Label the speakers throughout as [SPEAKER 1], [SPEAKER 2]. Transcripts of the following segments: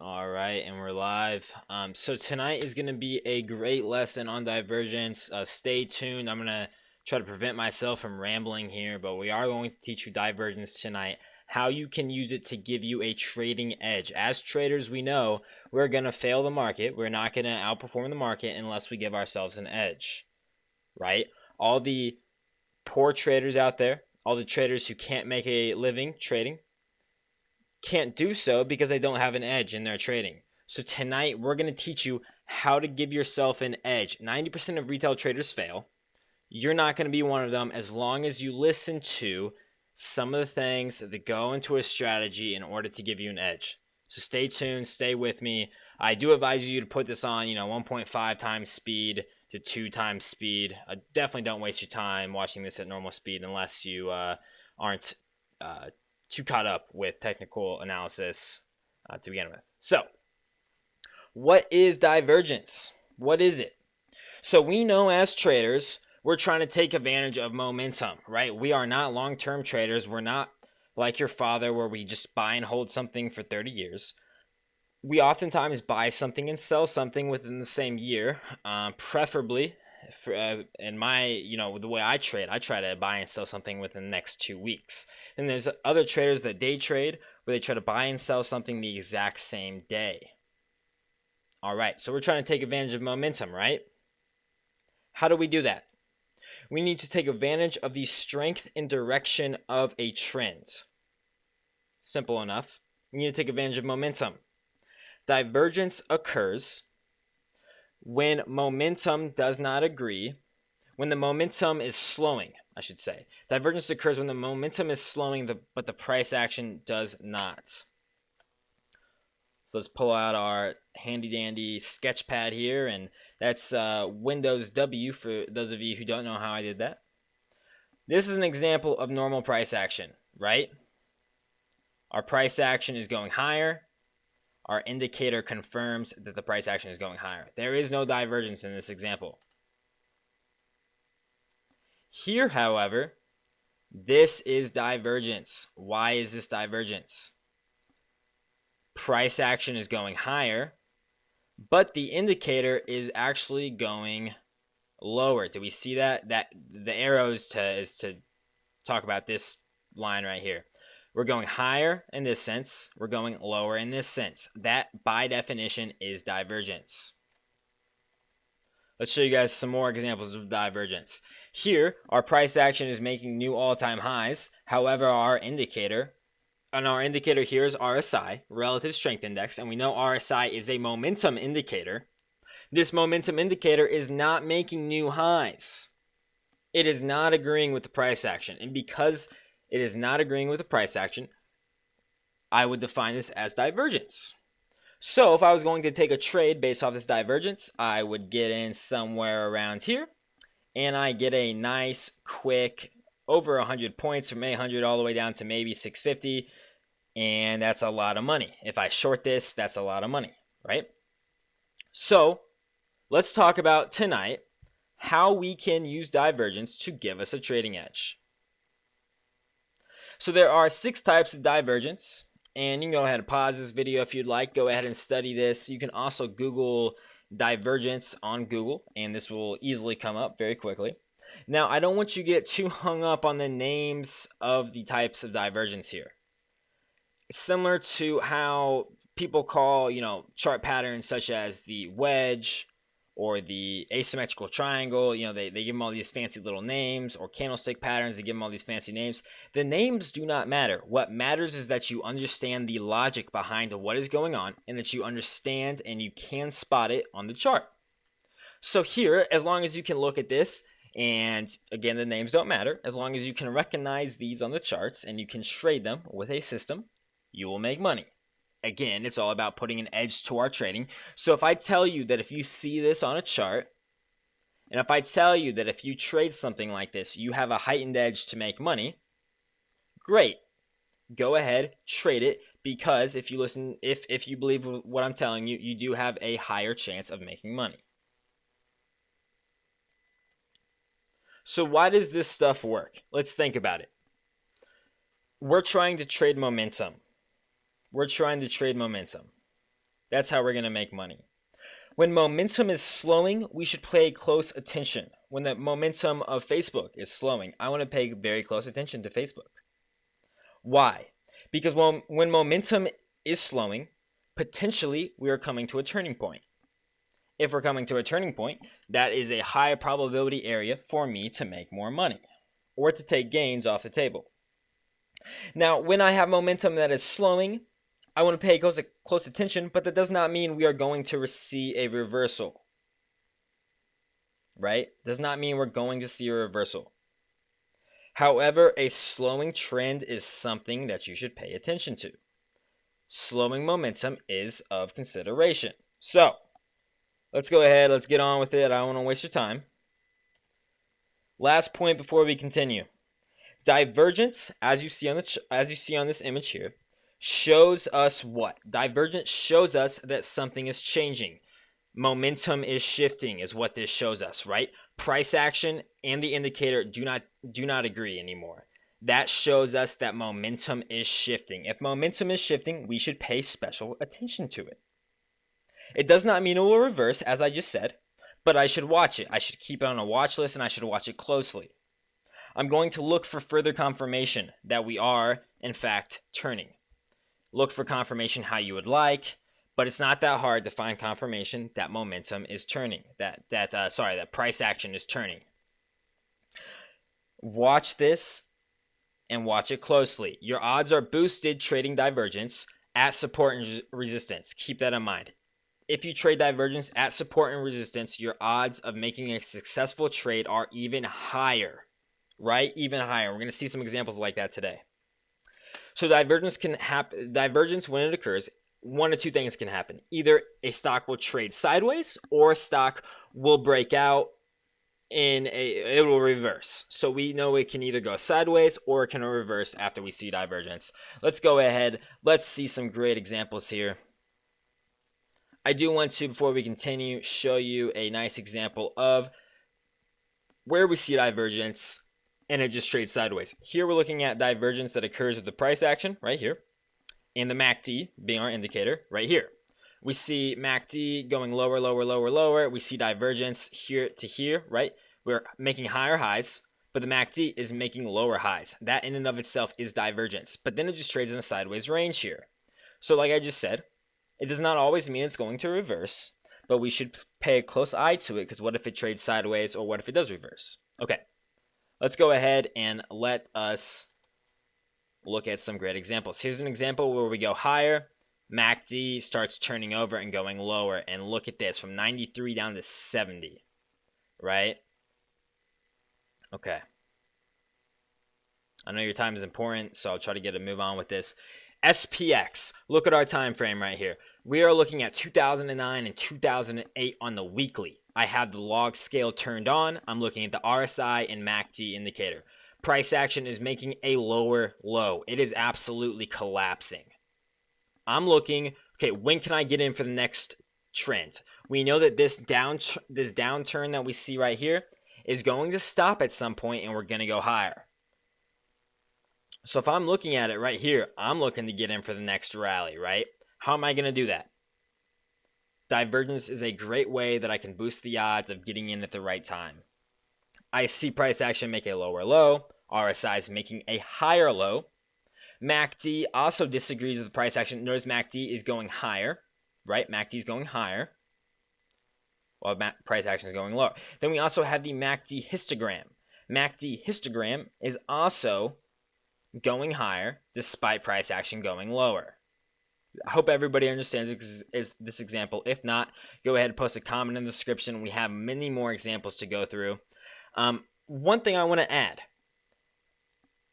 [SPEAKER 1] All right, and we're live. So tonight is going to be a great lesson on divergence. Stay tuned. I'm going to try to prevent myself from rambling here, but we are going to teach you divergence tonight, how you can use it to give you a trading edge. As traders, we know we're going to fail the market. We're not going to outperform the market unless we give ourselves an edge, right? All the poor traders out there, all the traders who can't make a living trading, can't do so because they don't have an edge in their trading. So tonight we're going to teach you how to give yourself an edge. 90% of retail traders fail. You're not going to be one of them as long as you listen to some of the things that go into a strategy in order to give you an edge. So stay tuned, stay with me. I do advise you to put this on, 1.5 times speed to 2 times speed. Definitely don't waste your time watching this at normal speed unless you aren't too caught up with technical analysis to begin with. So, what is divergence? What is it? So we know as traders, we're trying to take advantage of momentum, right? We are not long-term traders. We're not like your father where we just buy and hold something for 30 years. We oftentimes buy something and sell something within the same year, preferably in my, the way I try to buy and sell something within the next 2 weeks. Then there's other traders that day trade where they try to buy and sell something the exact same day. All right, so we're trying to take advantage of momentum, right? How do we do that? We need to take advantage of the strength and direction of a trend. Simple enough. We need to take advantage of momentum. Divergence occurs when momentum does not agree, when the momentum is slowing, I should say. Divergence occurs when the momentum is slowing, but the price action does not. So let's pull out our handy-dandy sketch pad here, and that's Windows W for those of you who don't know how I did that. This is an example of normal price action, right? Our price action is going higher. Our indicator confirms that the price action is going higher. There is no divergence in this example. Here, however, this is divergence. Why is this divergence? Price action is going higher, but the indicator is actually going lower. Do we see that? That the arrow is to talk about this line right here. We're going higher in this sense. We're going lower in this sense. That, by definition, is divergence. Let's show you guys some more examples of divergence. Here, our price action is making new all-time highs. However, our indicator here is RSI, Relative Strength Index, and we know RSI is a momentum indicator. This momentum indicator is not making new highs. It is not agreeing with the price action, and because it is not agreeing with the price action, I would define this as divergence. So if I was going to take a trade based off this divergence, I would get in somewhere around here, and I get a nice, quick, over 100 points from 800 all the way down to maybe 650, and that's a lot of money. If I short this, that's a lot of money, right? So let's talk about tonight how we can use divergence to give us a trading edge. So there are 6 types of divergence, and you can go ahead and pause this video if you'd like. Go ahead and study this. You can also Google divergence on Google, and this will easily come up very quickly. Now, I don't want you to get too hung up on the names of the types of divergence here. It's similar to how people call, chart patterns such as the wedge or the asymmetrical triangle. They give them all these fancy little names, or candlestick patterns, they give them all these fancy names. The names do not matter. What matters is that you understand the logic behind what is going on, and that you understand and you can spot it on the chart. So here, as long as you can look at this, and again, the names don't matter, as long as you can recognize these on the charts and you can trade them with a system, you will make money. Again, it's all about putting an edge to our trading. So if I tell you that if you see this on a chart, and if I tell you that if you trade something like this, you have a heightened edge to make money, great. Go ahead, trade it, because if you believe what I'm telling you, you do have a higher chance of making money. So why does this stuff work? Let's think about it. We're trying to trade momentum. That's how we're going to make money. When momentum is slowing, we should pay close attention. When the momentum of Facebook is slowing, I want to pay very close attention to Facebook. Why? Because when momentum is slowing, potentially we are coming to a turning point. If we're coming to a turning point, that is a high probability area for me to make more money or to take gains off the table. Now, when I have momentum that is slowing, I want to pay close attention, but that does not mean we are going to see a reversal, right? Does not mean we're going to see a reversal. However, a slowing trend is something that you should pay attention to. Slowing momentum is of consideration. So, let's go ahead. Let's get on with it. I don't want to waste your time. Last point before we continue. Divergence, as you see on this image here, shows us what? Divergence shows us that something is changing. Momentum is shifting is what this shows us, right? Price action and the indicator do not agree anymore. That shows us that momentum is shifting. If momentum is shifting, we should pay special attention to it. It does not mean it will reverse, as I just said, but I should watch it. I should keep it on a watch list and I should watch it closely. I'm going to look for further confirmation that we are, in fact, turning. Look for confirmation how you would like, but it's not that hard to find confirmation that momentum is turning, that price action is turning. Watch this and watch it closely. Your odds are boosted trading divergence at support and resistance. Keep that in mind. If you trade divergence at support and resistance, your odds of making a successful trade are even higher, right? Even higher. We're going to see some examples like that today. So divergence can happen. Divergence, when it occurs, one of two things can happen. Either a stock will trade sideways, or a stock will break out and it will reverse. So we know it can either go sideways or it can reverse after we see divergence. Let's go ahead. Let's see some great examples here. I do want to, before we continue, show you a nice example of where we see divergence and it just trades sideways. Here we're looking at divergence that occurs with the price action right here, and the MACD being our indicator right here. We see MACD going lower, lower, lower, lower. We see divergence here to here, right? We're making higher highs, but the MACD is making lower highs. That in and of itself is divergence, but then it just trades in a sideways range here. So like I just said, it does not always mean it's going to reverse, but we should pay a close eye to it, because what if it trades sideways, or what if it does reverse? Okay. Let's go ahead and let us look at some great examples. Here's an example where we go higher. MACD starts turning over and going lower. And look at this, from 93 down to 70, right? Okay. I know your time is important, so I'll try to get a move on with this. SPX, look at our time frame right here. We are looking at 2009 and 2008 on the weekly. I have the log scale turned on. I'm looking at the RSI and MACD indicator. Price action is making a lower low. It is absolutely collapsing. I'm looking, okay, when can I get in for the next trend? We know that this downturn that we see right here is going to stop at some point, and we're going to go higher. So if I'm looking at it right here, I'm looking to get in for the next rally, right? How am I going to do that? Divergence is a great way that I can boost the odds of getting in at the right time. I see price action make a lower low. RSI is making a higher low. MACD also disagrees with the price action. Notice MACD is going higher, right? MACD is going higher while price action is going lower. Then we also have the MACD histogram. MACD histogram is also going higher despite price action going lower. I hope everybody understands this example. If not, go ahead and post a comment in the description. We have many more examples to go through. One thing I want to add.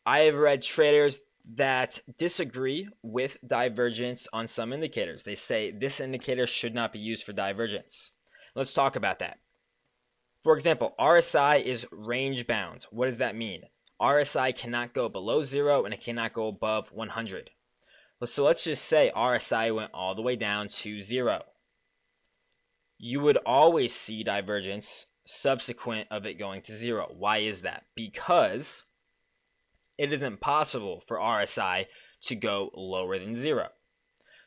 [SPEAKER 1] I have read traders that disagree with divergence on some indicators. They say this indicator should not be used for divergence. Let's talk about that. For example, RSI is range bound. What does that mean? RSI cannot go below 0 and it cannot go above 100. So let's just say RSI went all the way down to 0. You would always see divergence subsequent of it going to 0. Why is that? Because it is impossible for RSI to go lower than 0.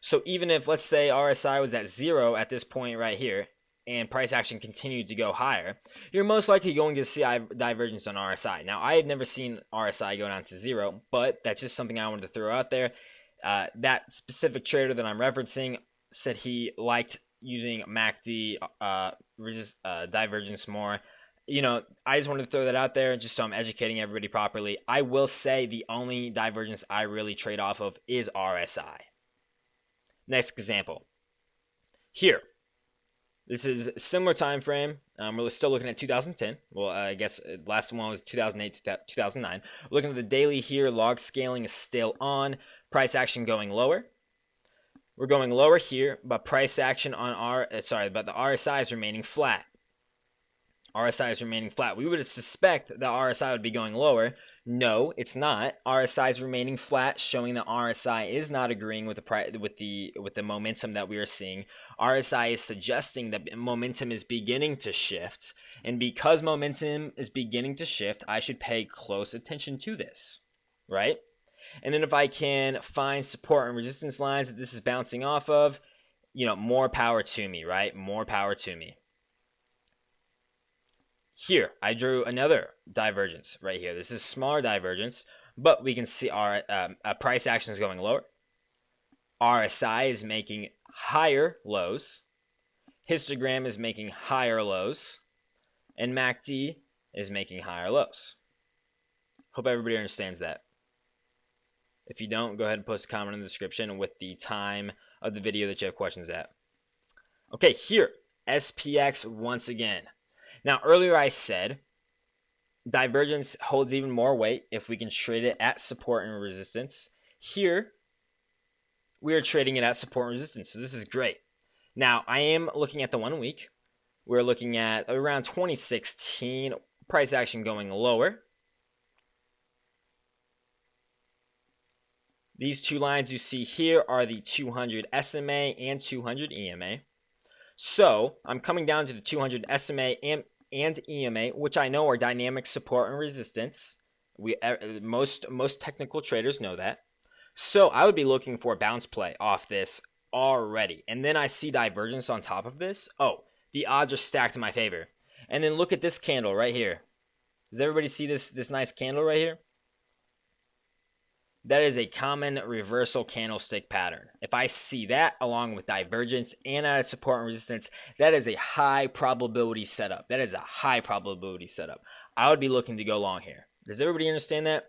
[SPEAKER 1] So even if, let's say, RSI was at 0 at this point right here, and price action continued to go higher, you're most likely going to see divergence on RSI. Now, I have never seen RSI go down to 0, but that's just something I wanted to throw out there. That specific trader that I'm referencing said he liked using MACD divergence more. I just wanted to throw that out there just so I'm educating everybody properly. I will say the only divergence I really trade off of is RSI. Next example. Here. This is a similar time frame. We're still looking at 2010. Well, I guess last one was 2008 to 2009. We're looking at the daily here. Log scaling is still on. Price action going lower. We're going lower here, but price action on the RSI is remaining flat. RSI is remaining flat. We would suspect that RSI would be going lower. No, it's not. RSI is remaining flat, showing that RSI is not agreeing with the momentum that we are seeing. RSI is suggesting that momentum is beginning to shift, and because momentum is beginning to shift, I should pay close attention to this, right? And then if I can find support and resistance lines that this is bouncing off of, more power to me, right? More power to me. Here, I drew another divergence right here. This is smaller divergence, but we can see our price action is going lower. RSI is making higher lows. Histogram is making higher lows. And MACD is making higher lows. Hope everybody understands that. If you don't, go ahead and post a comment in the description with the time of the video that you have questions at. Okay, here, SPX once again. Now, earlier I said divergence holds even more weight if we can trade it at support and resistance. Here, we are trading it at support and resistance, so this is great. Now, I am looking at the 1 week. We're looking at around 2016, price action going lower. These two lines you see here are the 200 SMA and 200 EMA. So, I'm coming down to the 200 SMA and EMA, which I know are dynamic support and resistance. Most technical traders know that. So I would be looking for a bounce play off this already. And then I see divergence on top of this. Oh, the odds are stacked in my favor. And then look at this candle right here. Does everybody see this nice candle right here? That is a common reversal candlestick pattern. If I see that along with divergence and at support and resistance, that is a high probability setup. That is a high probability setup. I would be looking to go long here. Does everybody understand that?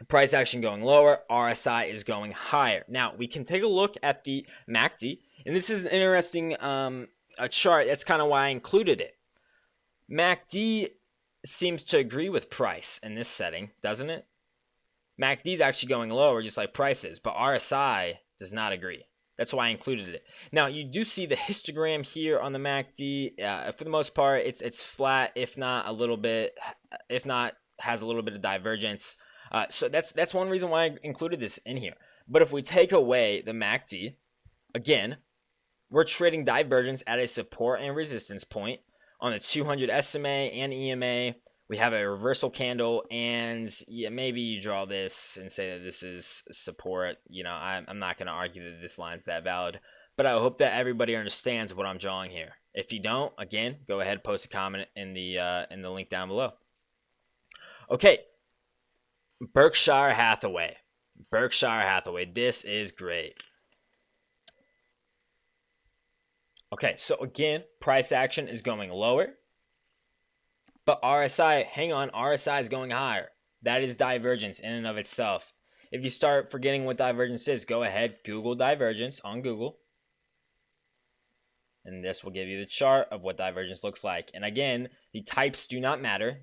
[SPEAKER 1] Price action going lower, RSI is going higher. Now, we can take a look at the MACD, and this is an interesting a chart. That's kind of why I included it. MACD seems to agree with price in this setting, doesn't it? MACD is actually going lower, just like price is, but RSI does not agree. That's why I included it. Now, you do see the histogram here on the MACD. For the most part, it's flat, if not has a little bit of divergence. So that's one reason why I included this in here. But if we take away the MACD, again, we're trading divergence at a support and resistance point on the 200 SMA and EMA. We have a reversal candle, and yeah, maybe you draw this and say that this is support. I'm not going to argue that this line's that valid, but I hope that everybody understands what I'm drawing here. If you don't, again, go ahead and post a comment in the link down below. Okay, Berkshire Hathaway. This is great. Okay, so again, price action is going lower. But RSI is going higher. That is divergence in and of itself. If you start forgetting what divergence is, go ahead, Google divergence on Google. And this will give you the chart of what divergence looks like. And again, the types do not matter.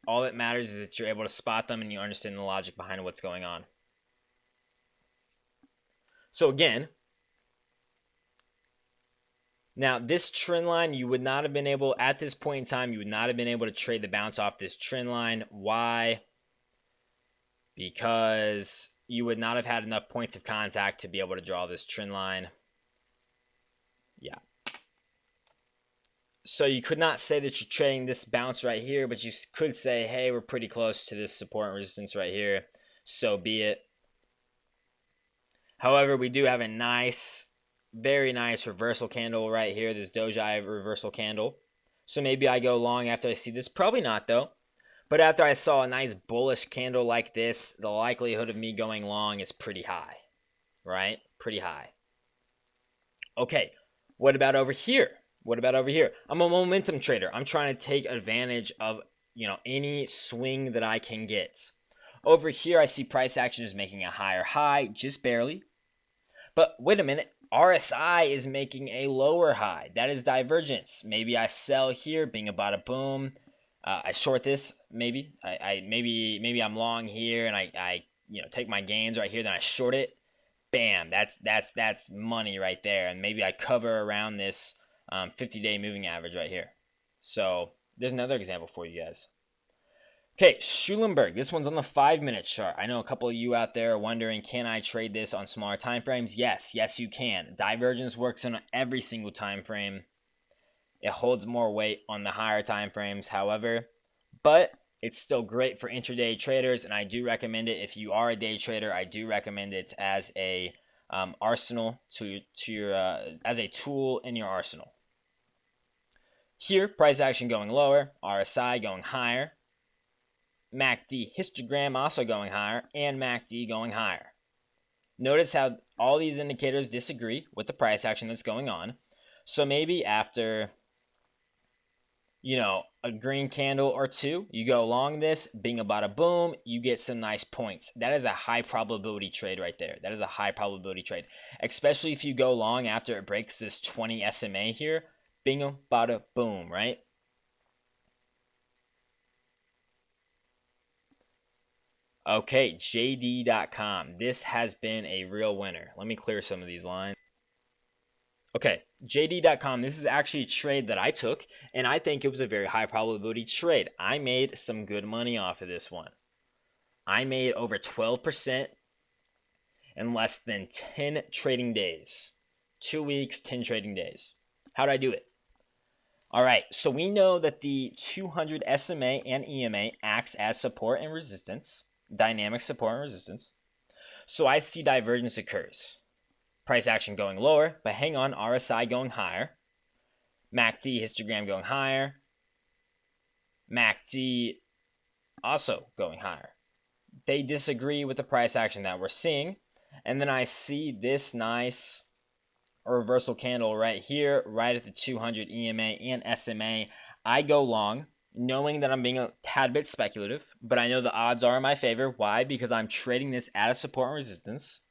[SPEAKER 1] All that matters is that you're able to spot them and you understand the logic behind what's going on. So again, now, this trend line, you would not have been able, at this point in time, you would not have been able to trade the bounce off this trend line. Why? Because you would not have had enough points of contact to be able to draw this trend line. Yeah. So you could not say that you're trading this bounce right here, but you could say, hey, we're pretty close to this support and resistance right here. So be it. However, we do have a nice, very nice reversal candle right here, this doji reversal candle. So maybe I go long after I see this. Probably not, though. But after I saw a nice bullish candle like this, the likelihood of me going long is pretty high, right? Pretty high. Okay, what about over here? What about over here? I'm a momentum trader. I'm trying to take advantage of, any swing that I can get. Over here, I see price action is making a higher high, just barely. But wait a minute, RSI is making a lower high. That is divergence. Maybe I sell here, bing a bada boom. I short this, maybe. Maybe I'm long here and I take my gains right here, then I short it. Bam, that's money right there. And maybe I cover around this 50-day moving average right here. So there's another example for you guys. Okay, Schulenberg. This one's on the 5-minute chart. I know a couple of you out there are wondering, can I trade this on smaller time frames? Yes, you can. Divergence works on every single time frame. It holds more weight on the higher time frames, however, but it's still great for intraday traders, and I do recommend it. If you are a day trader, I do recommend it as a arsenal to your as a tool in your arsenal. Here, price action going lower, RSI going higher. MACD histogram also going higher, and MACD going higher. Notice how all these indicators disagree with the price action that's going on. So maybe after, a green candle or two, you go along this, bing a bada boom, you get some nice points. That is a high probability trade right there. That is a high probability trade, especially if you go long after it breaks this 20 SMA here, bing a bada boom, right? Okay, JD.com. This has been a real winner. Let me clear some of these lines. Okay, JD.com. This is actually a trade that I took, and I think it was a very high probability trade. I made some good money off of this one. I made over 12% in less than 10 trading days. 2 weeks, 10 trading days. How did I do it? All right, so we know that the 200 SMA and EMA acts as support and resistance. Dynamic support and resistance. So I see divergence occurs. Price action going lower, but hang on, RSI going higher. MACD histogram going higher. MACD also going higher. They disagree with the price action that we're seeing. And then I see this nice reversal candle right here, right at the 200 EMA and SMA. I go long, knowing that I'm being a tad bit speculative, but I know the odds are in my favor. Why? Because I'm trading this at a support and resistance,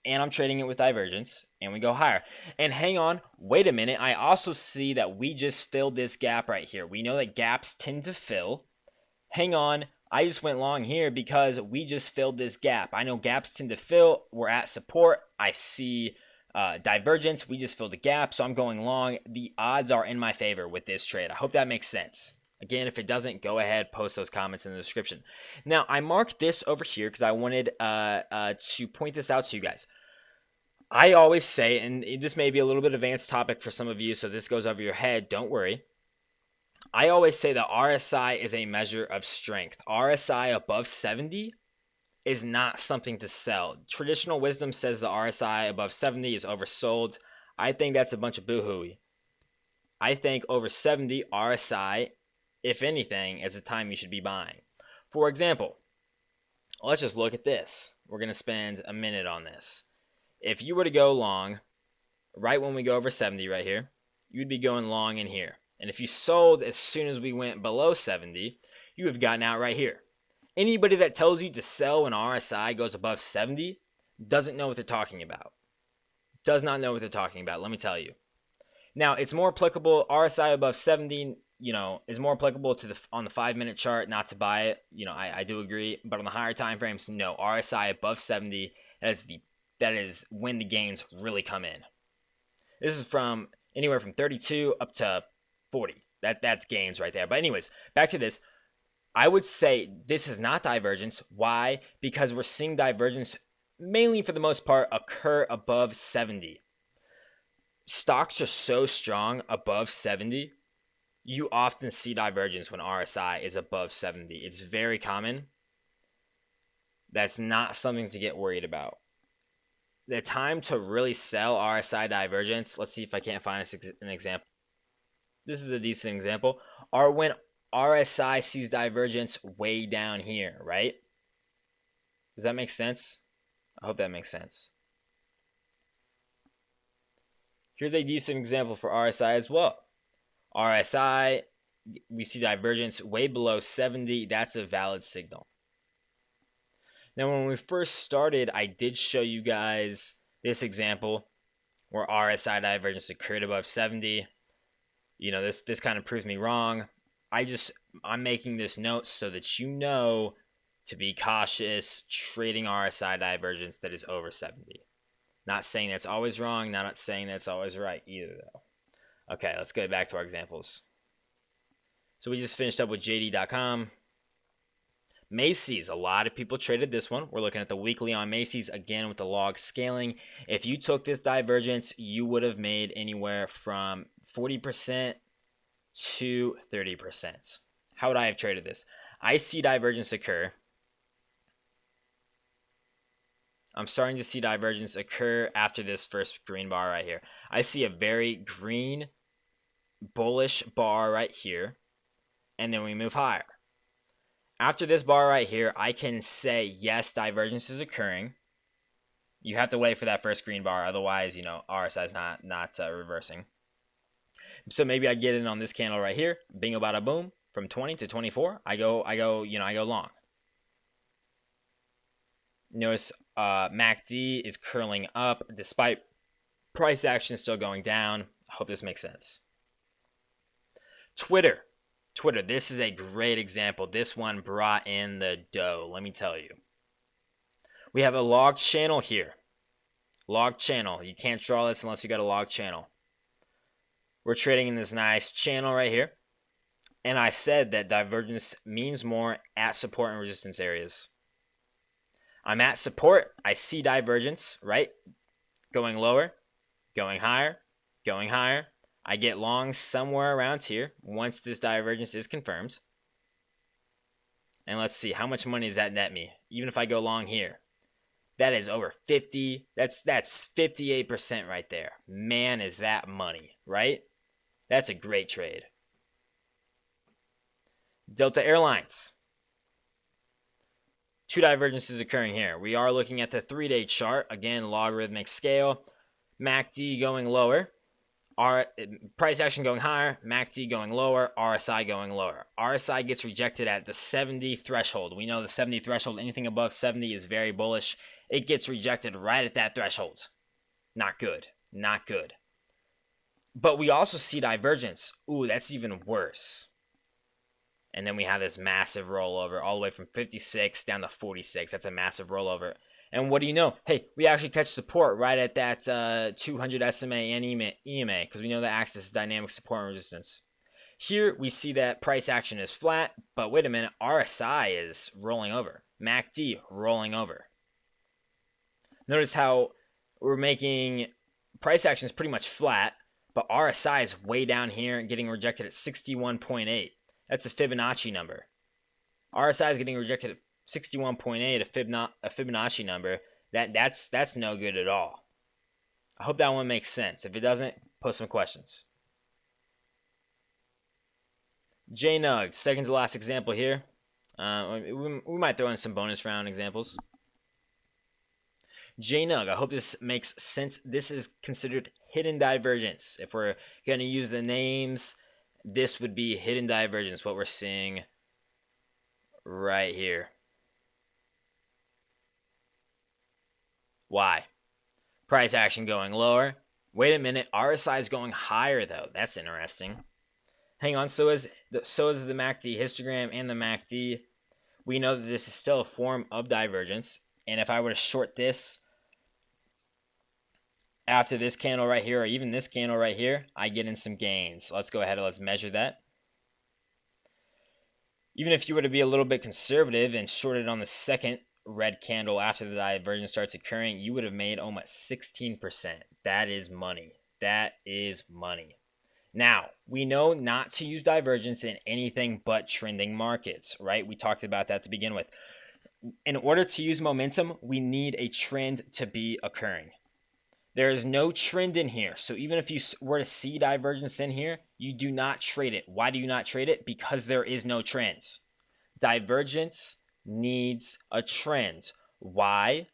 [SPEAKER 1] and I'm trading it with divergence, and we go higher. And hang on, wait a minute. I also see that we just filled this gap right here. We know that gaps tend to fill. Hang on, I just went long here because we just filled this gap. I know gaps tend to fill. We're at support. I see divergence. We just filled a gap, so I'm going long. The odds are in my favor with this trade. I hope that makes sense. Again, if it doesn't, go ahead, post those comments in the description. Now, I marked this over here because I wanted to point this out to you guys. I always say, and this may be a little bit advanced topic for some of you, so this goes over your head, don't worry. I always say that RSI is a measure of strength. RSI above 70 is not something to sell. Traditional wisdom says the RSI above 70 is oversold. I think that's a bunch of boo-hooey. I think over 70 RSI, if anything, is the time you should be buying. For example, let's just look at this. We're going to spend a minute on this. If you were to go long, right when we go over 70 right here, you'd be going long in here. And if you sold as soon as we went below 70, you have gotten out right here. Anybody that tells you to sell when RSI goes above 70 doesn't know what they're talking about. Does not know what they're talking about, let me tell you. Now, it's more applicable, RSI above 70, is more applicable to on the 5-minute chart, not to buy it. I do agree. But on the higher time frames, no. RSI above 70, that is when the gains really come in. This is from anywhere from 32 up to 40. That's gains right there. But anyways, back to this. I would say this is not divergence. Why? Because we're seeing divergence mainly for the most part occur above 70. Stocks are so strong above 70, you often see divergence when RSI is above 70. It's very common. That's not something to get worried about. The time to really sell RSI divergence, let's see if I can't find an example. This is a decent example, are when RSI sees divergence way down here, right? Does that make sense? I hope that makes sense. Here's a decent example for RSI as well. RSI, we see divergence way below 70. That's a valid signal. Now, when we first started, I did show you guys this example where RSI divergence occurred above 70. You know, this kind of proves me wrong. I'm making this note so that you know to be cautious trading RSI divergence that is over 70. Not saying that's always wrong, not saying that's always right either, though. Okay, let's go back to our examples. So we just finished up with JD.com. Macy's, a lot of people traded this one. We're looking at the weekly on Macy's again with the log scaling. If you took this divergence, you would have made anywhere from 40% to 30%. How would I have traded this? I see divergence occur. I'm starting to see divergence occur after this first green bar right here. I see a very green, bullish bar right here, and then we move higher. After this bar right here, I can say, yes, divergence is occurring. You have to wait for that first green bar. Otherwise, you know, RSI is not reversing. So maybe I get in on this candle right here. Bingo bada boom. From 20 to 24, I go long. Notice MACD is curling up despite price action still going down. I hope this makes sense. Twitter, this is a great example. This one brought in the dough, let me tell you. We have a log channel here. Log channel. You can't draw this unless you got a log channel. We're trading in this nice channel right here. And I said that divergence means more at support and resistance areas. I'm at support. I see divergence, right? Going lower, going higher, going higher. I get long somewhere around here once this divergence is confirmed. And let's see, how much money does that net me? Even if I go long here, that is over 50. That's 58% right there. Man, is that money, right? That's a great trade. Delta Airlines. Two divergences occurring here. We are looking at the 3-day chart. Again, logarithmic scale. MACD going lower. Price action going higher, MACD going lower, RSI going lower. RSI gets rejected at the 70 threshold. We know the 70 threshold, anything above 70 is very bullish. It gets rejected right at that threshold. Not good. Not good. But we also see divergence. Ooh, that's even worse. And then we have this massive rollover all the way from 56 down to 46. That's a massive rollover. And what do you know? Hey, we actually catch support right at that 200 SMA and EMA because we know the axis is dynamic support and resistance. Here we see that price action is flat, but wait a minute, RSI is rolling over. MACD rolling over. Notice how we're making price action is pretty much flat, but RSI is way down here and getting rejected at 61.8. That's a Fibonacci number. RSI is getting rejected at 61.8, a Fibonacci number. That's no good at all. I hope that one makes sense. If it doesn't, post some questions. JNUG, second to last example here. We might throw in some bonus round examples. JNUG, I hope this makes sense. This is considered hidden divergence. If we're going to use the names, this would be hidden divergence, what we're seeing right here. Why? Price action going lower. Wait a minute, RSI is going higher though. That's interesting. Hang on, so is the MACD histogram and the MACD. We know that this is still a form of divergence. And if I were to short this after this candle right here, or even this candle right here, I get in some gains. Let's go ahead and let's measure that. Even if you were to be a little bit conservative and shorted on the second red candle after the divergence starts occurring, you would have made almost 16%. That is money. That is money. Now, we know not to use divergence in anything but trending markets, right? We talked about that to begin with. In order to use momentum, we need a trend to be occurring. There is no trend in here. So even if you were to see divergence in here, you do not trade it. Why do you not trade it? Because there is no trend. Divergence needs a trend. Why?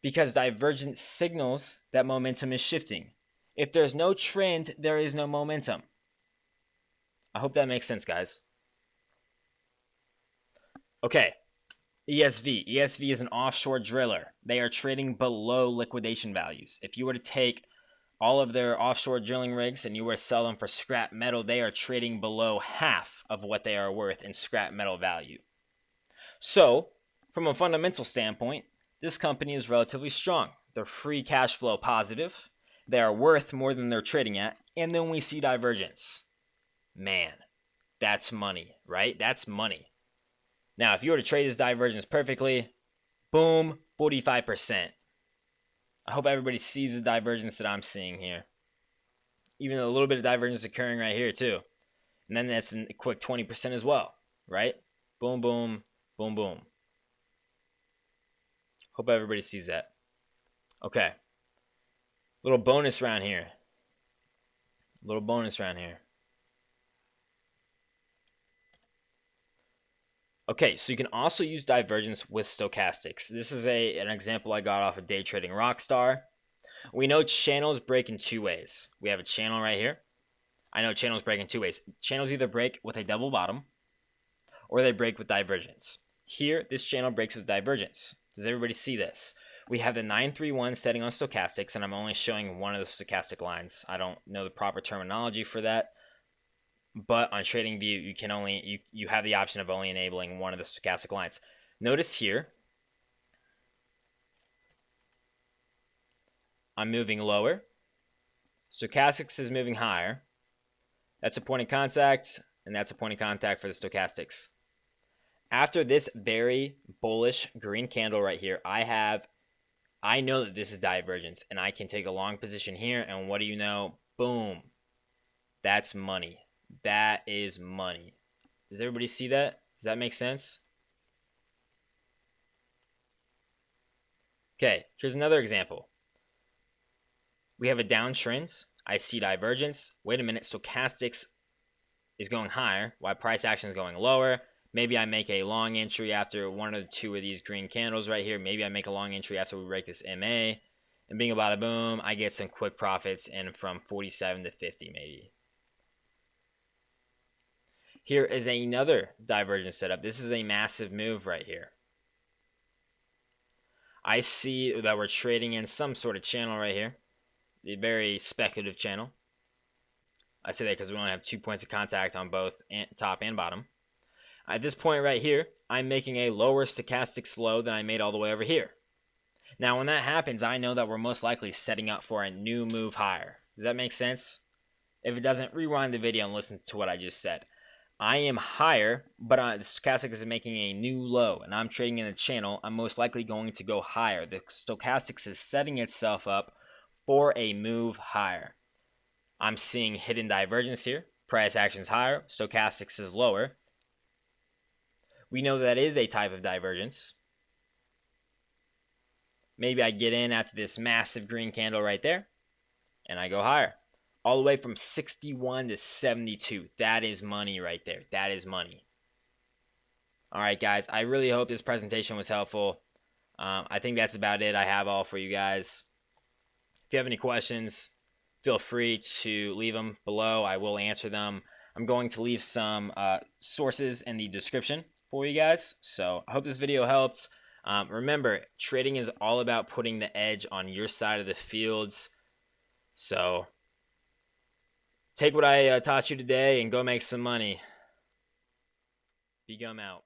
[SPEAKER 1] Because divergence signals that momentum is shifting. If there's no trend, there is no momentum. I hope that makes sense, guys. Okay, ESV. ESV is an offshore driller. They are trading below liquidation values. If you were to take all of their offshore drilling rigs and you were to sell them for scrap metal, they are trading below half of what they are worth in scrap metal value. So, from a fundamental standpoint, this company is relatively strong. They're free cash flow positive. They are worth more than they're trading at. And then we see divergence. Man, that's money, right? That's money. Now, if you were to trade this divergence perfectly, boom, 45%. I hope everybody sees the divergence that I'm seeing here. Even a little bit of divergence occurring right here too. And then that's a quick 20% as well, right? Boom, boom, boom, boom. Hope everybody sees that. Okay. Little bonus round here. Little bonus round here. Okay, so you can also use divergence with stochastics. This is an example I got off of Day Trading Rockstar. We know channels break in two ways. We have a channel right here. I know channels break in two ways. Channels either break with a double bottom or they break with divergence. Here, this channel breaks with divergence. Does everybody see this? We have the 931 setting on stochastics, and I'm only showing one of the stochastic lines. I don't know the proper terminology for that. But on TradingView, you can only you have the option of only enabling one of the stochastic lines. Notice here, I'm moving lower. Stochastics is moving higher. That's a point of contact, and that's a point of contact for the stochastics. After this very bullish green candle right here, I know that this is divergence, and I can take a long position here, and what do you know? Boom. That's money. That is money. Does everybody see that? Does that make sense? Okay, here's another example. We have a downtrend. I see divergence. Wait a minute, stochastics is going higher while price action is going lower. Maybe I make a long entry after one or two of these green candles right here. Maybe I make a long entry after we break this MA. And bing bada boom, I get some quick profits and from 47 to 50 maybe. Here is another divergence setup. This is a massive move right here. I see that we're trading in some sort of channel right here. A very speculative channel. I say that because we only have 2 points of contact on both top and bottom. At this point right here, I'm making a lower stochastic low than I made all the way over here. Now, when that happens, I know that we're most likely setting up for a new move higher. Does that make sense? If it doesn't, rewind the video and listen to what I just said. I am higher, but the stochastic is making a new low, and I'm trading in a channel. I'm most likely going to go higher. The stochastics is setting itself up for a move higher. I'm seeing hidden divergence here. Price action is higher. Stochastics is lower. We know that is a type of divergence. Maybe I get in after this massive green candle right there, and I go higher. All the way from 61 to 72. That is money right there. That is money. All right, guys. I really hope this presentation was helpful. I think that's about it I have all for you guys. If you have any questions, feel free to leave them below. I will answer them. I'm going to leave some sources in the description for you guys. So I hope this video helped. Remember, trading is all about putting the edge on your side of the fields. So take what I taught you today and go make some money. Be gum out.